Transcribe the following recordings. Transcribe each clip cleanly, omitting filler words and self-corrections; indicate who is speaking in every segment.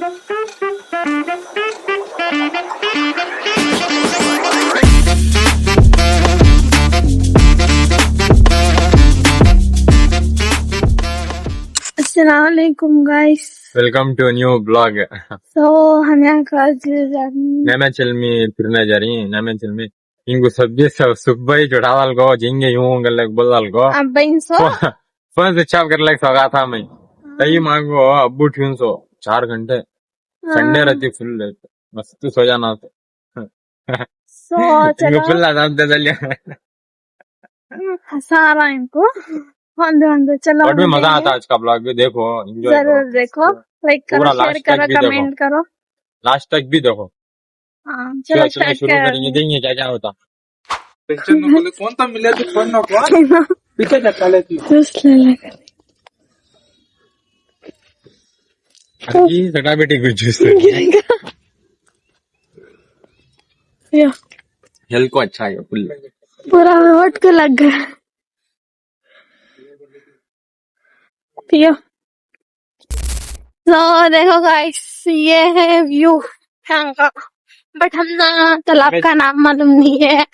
Speaker 1: अस्सलामुअलैकुम guys,
Speaker 2: welcome to new blog.
Speaker 1: हम यहाँ
Speaker 2: नेमेचल में फिरने जा रही हैं। नेमेचल में इंगु सब्जी सब सुबह चढ़ावाल को जिंगे यूं गलक बोलाल को फोन से चाप कर लग सका था मैं तई मांगो अब्बू ट्यून सो 4 घंटे संडे रहती फुल रहते मस्त सो जाना इंगु फुल आराम दे दलिया
Speaker 1: हंसा रहा इनको। चलो
Speaker 2: और भी मजा आता है आज का ब्लॉग भी देखो, एंजॉय
Speaker 1: जरूर देखो, लाइक करो, शेयर करो, कमेंट करो,
Speaker 2: लास्ट तक भी देखो।
Speaker 1: चलो
Speaker 2: शुरू करेंगे, देंगे क्या क्या होता।
Speaker 3: टेंशन नको ले, फोन तो मिले तो फोन नको पीछे धक्का लेती
Speaker 2: सटा बेटी कुछ हेल्थ को अच्छा है फुल
Speaker 1: पूरा होट को लग गया पियो। तो देखो गाइस, ये है व्यू यहाँ का, बट हम ना तालाब का नाम मालूम नहीं है।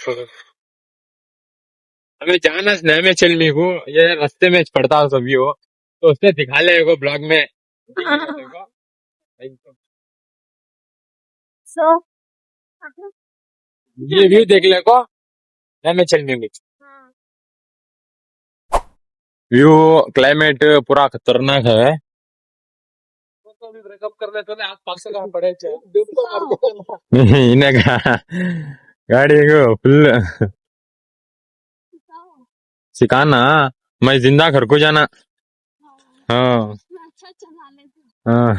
Speaker 2: हमें जाना नेमेचल में को, ये रास्ते में पड़ता हो सभी हो तो उसने दिखा ले को ब्लॉग में।
Speaker 1: सो
Speaker 2: ये व्यू देख ले को नेमेचल में भी व्यू क्लाइमेट पूरा खतरनाक है।
Speaker 3: ब्रेकअप कर लेते आप पास कहाँ पड़े
Speaker 2: इन्हें गाड़ी को फुल सिखाना, मैं जिंदा घर को जाना। हाँ हाँ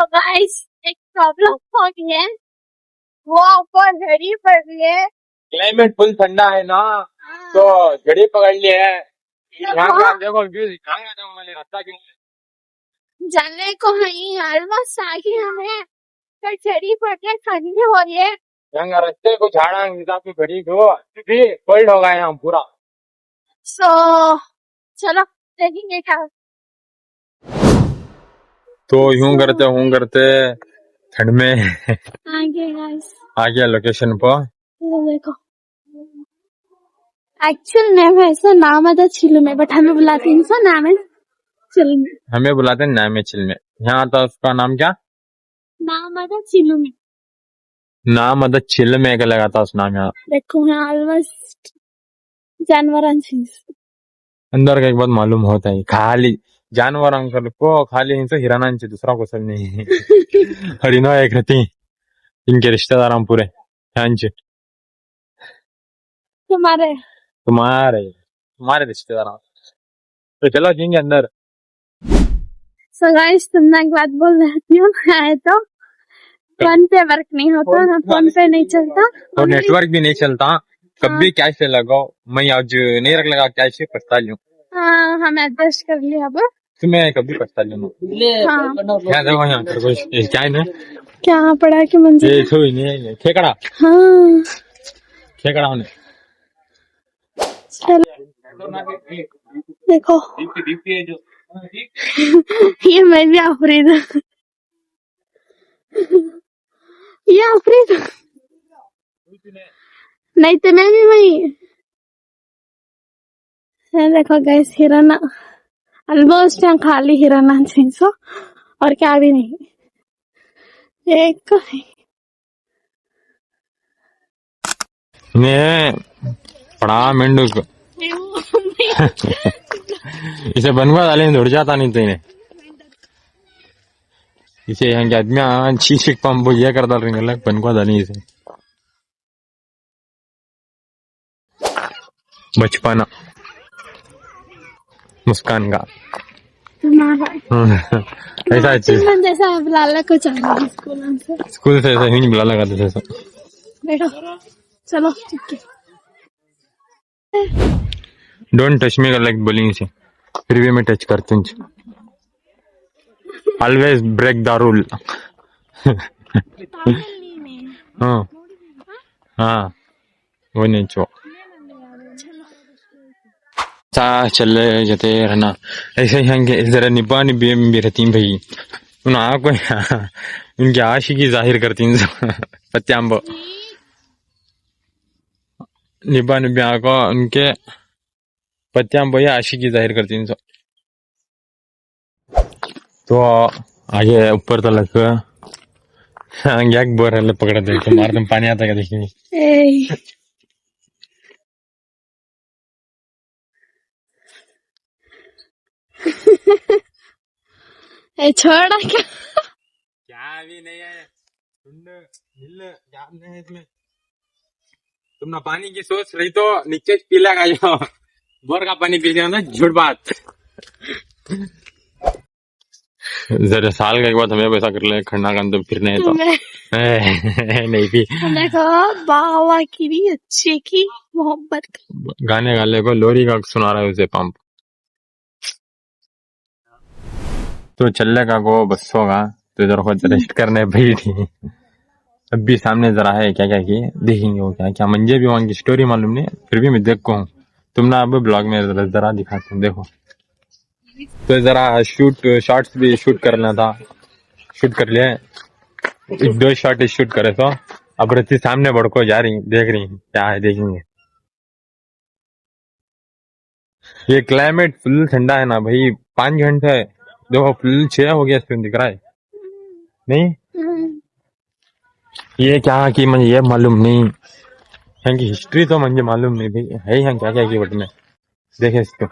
Speaker 1: गाइस, एक प्रॉब्लम हो गई है, वो ऊपर झड़ी पड़ रही है।
Speaker 2: क्लाइमेट फुल ठंडा है ना, तो झड़ी पकड़ ली है। यहाँ का देखो व्यू दिखाऊंगा तो मैंने रास्ता क्यों
Speaker 1: जाने को नहीं, ऑलमोस्ट आगे हमें तो झड़ी पड़ रही है, ठंडी हो रही है।
Speaker 2: यहाँ रास्ते को झाड़ा हिसाब से घड़ी को कोल्ड होगा यहाँ पूरा।
Speaker 1: सो चलो देखेंगे क्या।
Speaker 2: तो यूं करते ठंड में
Speaker 1: आगे गाइस,
Speaker 2: आ गया लोकेशन पर।
Speaker 1: देखो एक्चुअल नेम है ऐसा, नाम आता चिल्लू में, बट हमें बुलाते हैं इसका नाम है चिल्लू में।
Speaker 2: हमें बुलाते हैं नेमेचल में। यहाँ था उसका नाम क्या?
Speaker 1: नाम आता चिल्लू में।
Speaker 2: नाम अदा चिल में लगा था उस नाम। यहाँ
Speaker 1: देखो यहाँ ऑलमोस्ट जानवरांची
Speaker 2: अंदर का एक बात मालूम होता है, खाली जानवर अंकल को खाली इनसे हिरानांची, दूसरा को सब नहीं। हरिनो एक रहती इनके रिश्तेदार हम पूरे यांचे तुम्हारे रिश्तेदार। तो चलो जाएंगे अंदर।
Speaker 1: सो गाइस, तुमने एक बात बोल रही हूँ, आए तो फोन पे वर्क नहीं होता ना, फोन पे नहीं चलता
Speaker 2: और नेटवर्क भी नहीं चलता। कभी कैश से लगाओ, मैं आज नहीं रख लगा कैश से पछता लूं।
Speaker 1: हाँ, हम एडजस्ट कर लिया अब।
Speaker 2: तुम्हें कभी पछता लूं।
Speaker 1: हाँ।
Speaker 2: क्या देखो यहाँ क्या है ना,
Speaker 1: क्या पड़ा कि मुझे
Speaker 2: नहीं खेकड़ा।
Speaker 1: हाँ
Speaker 2: खेकड़ा होने
Speaker 1: देखो ये मैं भी आफरीद, ये आफरीद नहीं तो मैं भी वही। देखो गैस, हिराना ऑलमोस्ट यहाँ खाली हिराना सो और क्या भी नहीं। एक
Speaker 2: पड़ा मेंढक इसे बनवा डाले दौड़ जाता नहीं तो इन्हें इसे यहाँ के आदमी शीशिक पंप ये कर डाल रहे हैं बनवा डाली इसे। बचपना मुस्कान का ऐसा चीज
Speaker 1: जैसा बुलाला को चाहिए
Speaker 2: स्कूल से ऐसा ही नहीं बुला लगाते थे।
Speaker 1: बैठो चलो ठीक है।
Speaker 2: डोंट टच मी लाइक बोलिंग से, फिर भी मैं टच करती हूँ। Always break the rule. हाँ हाँ वो नहीं चो चा चले जाते रहना ऐसे ही हंगे जरा निब्बा निब्बे भी रहती भाई उन आको उनकी आशिकी जाहिर करती पत्यांबो निब्बा निब्बे आको उनके पत्यांबो या आशिकी जाहिर करती तो आगे ऊपर तलक याक बोर पकड़ा दे तुम्हारे तुम पानी आता क्या देखिए
Speaker 1: छोड़ा क्या
Speaker 2: क्या भी नहीं है क्या नहीं है इसमें तुम ना पानी की सोच रही तो नीचे पीला का जाओ बोर का पानी पी जाना झूठ बात जरा साल का एक बार हमें वैसा कर ले खन्ना का तो फिरने है तो नहीं भी
Speaker 1: देखो बाबा की भी अच्छी की मोहब्बत
Speaker 2: गाने गाले को लोरी का सुना रहा है उसे पंप तो चलने का को बस होगा तो इधर को रेस्ट करने बैठी अब भी सामने जरा है क्या क्या की देखेंगे वो क्या क्या मुझे भी वहां की स्टोरी मालूम नहीं फिर भी मैं देखो हूँ तुम ना अब ब्लॉग में जरा दिखाते हूँ देखो तो जरा शूट शॉट्स भी शूट करना था शूट कर लिए एक दो शॉट शूट करे तो अब रति सामने बढ़को जा रही देख रही क्या है देखेंगे ये क्लाइमेट फुल ठंडा है ना भाई 5 घंटे देखो फुल 6 हो गया इसमें दिख रहा है नहीं ये क्या कि मुझे ये मालूम नहीं यहाँ की हिस्ट्री तो मुझे मालूम नहीं भाई है यहाँ क्या क्या की बट में देखे इसको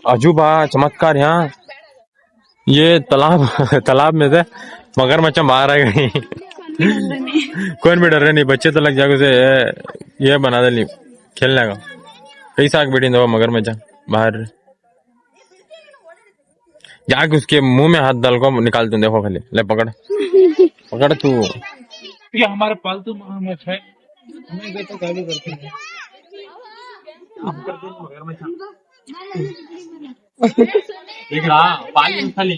Speaker 2: अजूबा चमत्कार यहाँ ये तालाब तालाब में से मगरमच्छ बाहर आ गई कौन भी डर रहे नहीं बच्चे तो लग जाएगा से ये बना दे खेलने का कई साग बेटी दो मगरमच्छ बाहर जाके उसके मुंह में हाथ डाल को निकाल दूं देखो खाली ले पकड़ पकड़ तू
Speaker 3: ये हमारे पालतू मगरमच्छ है हमें इधर तो गाली करते हैं
Speaker 2: देख रहा पानी खाली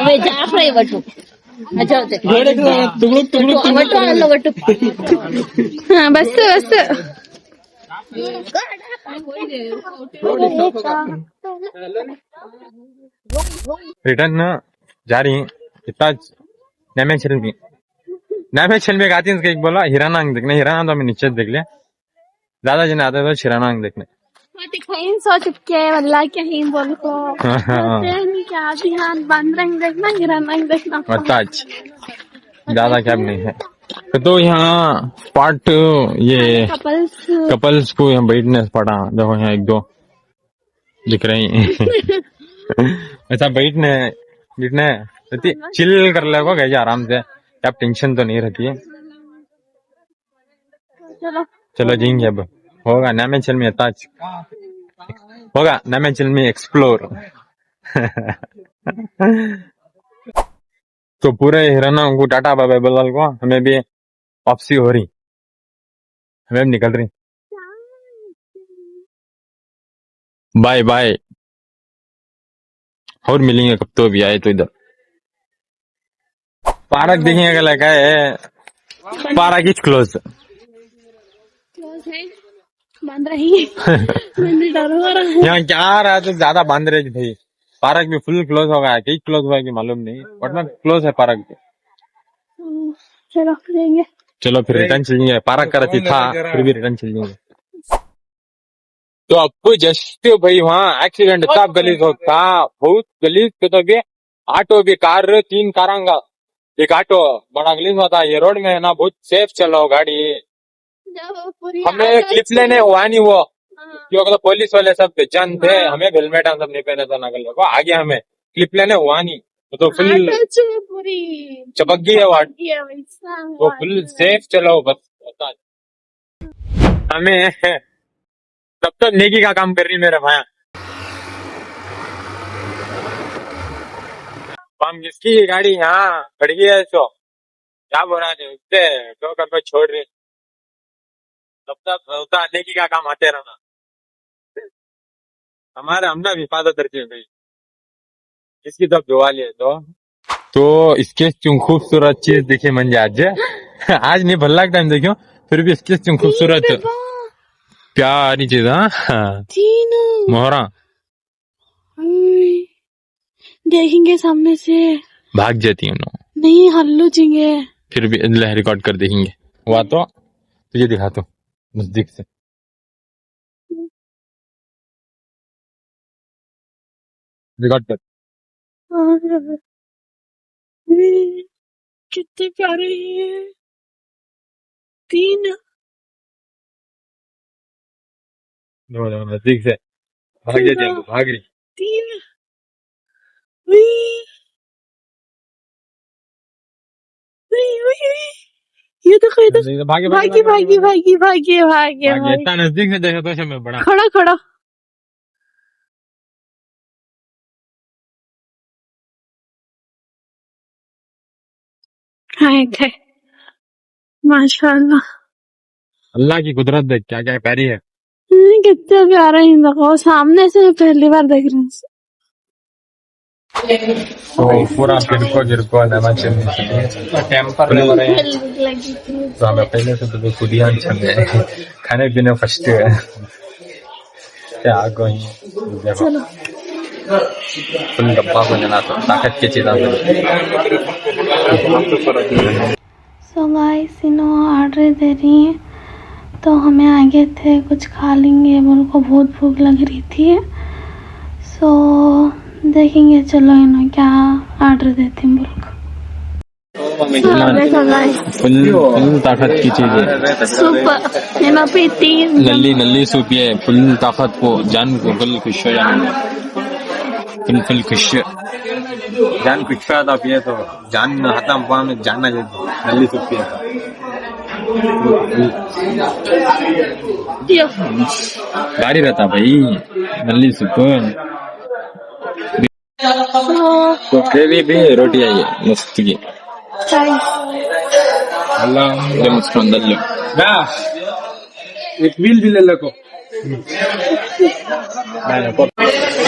Speaker 2: खाली बैठ को
Speaker 1: हाँ बस बस
Speaker 2: रिटर्न जा रही इतना नैमे छिल में आती है बोला हिरानांग देखने हिराना तो हमें नीचे देख लिया ज्यादा जने आते तो हिरानांग देखने
Speaker 1: कहीं सो चुपके वल्ला कहीं बोल को क्या ध्यान बंद रंग देखना हिरानांग देखना
Speaker 2: ज्यादा क्या नहीं है तो यहाँ स्पॉट ये कपल्स को यहाँ बैठने स्पॉट देखो यहाँ एक दो दिख रही ऐसा बैठने बैठने चिल कर ले को कैसे आराम से अब टेंशन तो नहीं रहती है चलो जींगे अब होगा नैमेचल में टच होगा नैमेचल में एक्सप्लोर तो पूरे हिराना को टाटा बाय बोल को हमें भी वापसी हो रही हमें भी निकल रही बाय बाय और मिलेंगे कब तो भी आए तो इधर पार्क देखेंगे क्या लगा है पार्क इज क्लोज
Speaker 1: बांध रही
Speaker 2: यहाँ क्या आ रहा है तो ज्यादा बांध रहे भाई पार्क भी फुल क्लोज हो गया कई क्लोज हुआ कि मालूम नहीं वरना क्लोज है पार्क भी चलो फिर रिटर्न चलेंगे पार्क का रती था फिर भी रिटर्न चलेंगे तो अब जस्ट भाई वहाँ एक्सीडेंट इतना गलीज होता बहुत गलीज तो भी ऑटो भी कार 3 कारांगा एक ऑटो बड़ा गलीज होता ये रोड में है ना बहुत सेफ चलो गाड़ी हमें क्लिप लेने हुआ नहीं वो क्योंकि तो पुलिस वाले सब पहचान थे हमें हेलमेट सब नहीं पहने था नकल को आगे हमें क्लिप लेने हुआ नहीं तो फुल चपक गई है वो फुल सेफ चलो बस हमें तब तक नेकी का काम कर रही मेरे भाया हम जिसकी गाड़ी यहाँ खड़ी है तो क्या बोला उससे तो कर छोड़ रही तब तक होता नेकी का काम आते रहना हमारे हमने भी हिफाजत रखी है भाई इसकी तो दुआ लिए तो इसके चुन खूबसूरत चीज दिखे मंजे आज आज नहीं भल लगता है देखियो फिर भी इसके चुन खूबसूरत प्यारी चीज हाँ मोहरा
Speaker 1: देखेंगे सामने से
Speaker 2: भाग जाती है
Speaker 1: नहीं हल्लू चिंगे
Speaker 2: फिर भी रिकॉर्ड कर देखेंगे हुआ तो तुझे दिखा तो नजदीक से रिकॉर्ड कर
Speaker 1: कितने प्यारे हैं 3
Speaker 2: नजदीक से भाग जाती है भाग रही
Speaker 1: 3 ये देखो
Speaker 2: भागे
Speaker 1: भागी भागी भागी भागी भागी
Speaker 2: इतना नजदीक से देखा तो मैं बड़ा
Speaker 1: खड़ा खड़ा हाय थे माशाल्लाह
Speaker 2: अल्लाह की कुदरत देख क्या क्या प्यारी है
Speaker 1: कितना प्यारा है देखो सामने से पहली बार देख रही हूँ
Speaker 2: तो पूरा गिरको टेम्पर ले रहे हैं तो हमें पहले से तो कुदियां चल रहे हैं खाने पीने फर्स्ट है क्या आगो ही
Speaker 1: चलो
Speaker 2: फुल डब्बा को जना तो ताकत की चीज़
Speaker 1: सो गाइस ऑर्डर दे रही हैं तो हमें आगे थे कुछ खा लेंगे बोल को बहुत भूख लग रही थी सो देखेंगे चलो इन्होंने क्या ऑर्डर देते हैं बोल
Speaker 2: फुल ताकत की चीज है
Speaker 1: सूप यहाँ पे 3
Speaker 2: नल्ली नल्ली सूप है फुल ताकत को जान को फुल खुश हो जाना फुल खुश जान खुश था पिए तो जान खत्म हुआ में जानना चाहिए नल्ली सूप पिए गाड़ी रहता भाई नल्ली सूप तो ग्रेवी भी रोटी आई है मस्त की अल्लाह मुझको अंदर लो
Speaker 3: एक व्हील भी ले लो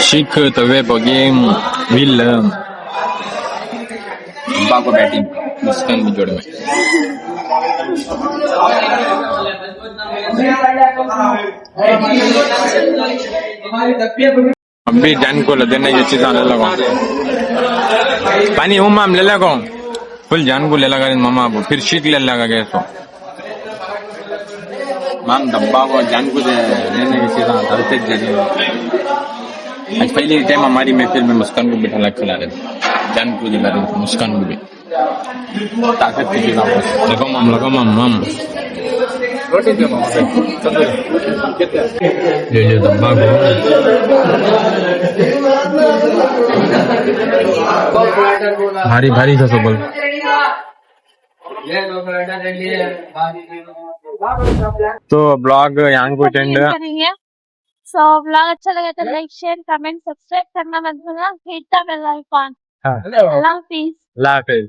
Speaker 2: शिक तवे बगेम व्हील बाको बैटिंग मुस्कान भी जोड़ में अभी जान को देने की चीज ले लगा पानी माम ले लगा फुल जान को ले लगा मामा को फिर शीख ले लगा गए तो माम डब्बा को जान को लेने की चीज डालते आज पहली टाइम हमारी महफिल में मुस्कान को बिठा लग खिला रहे जान को दिला रहे मुस्कान को भी ताकत की चीज लगा माम रोटी दे ले डब्बा को भारी भारी था सब तो ब्लॉग यहाँ को एंड
Speaker 1: करेंगे सो ब्लॉग अच्छा लगा तो लाइक शेयर कमेंट सब्सक्राइब करना मत भूलना हिट द बेल आइकन अल्लाह हाफिज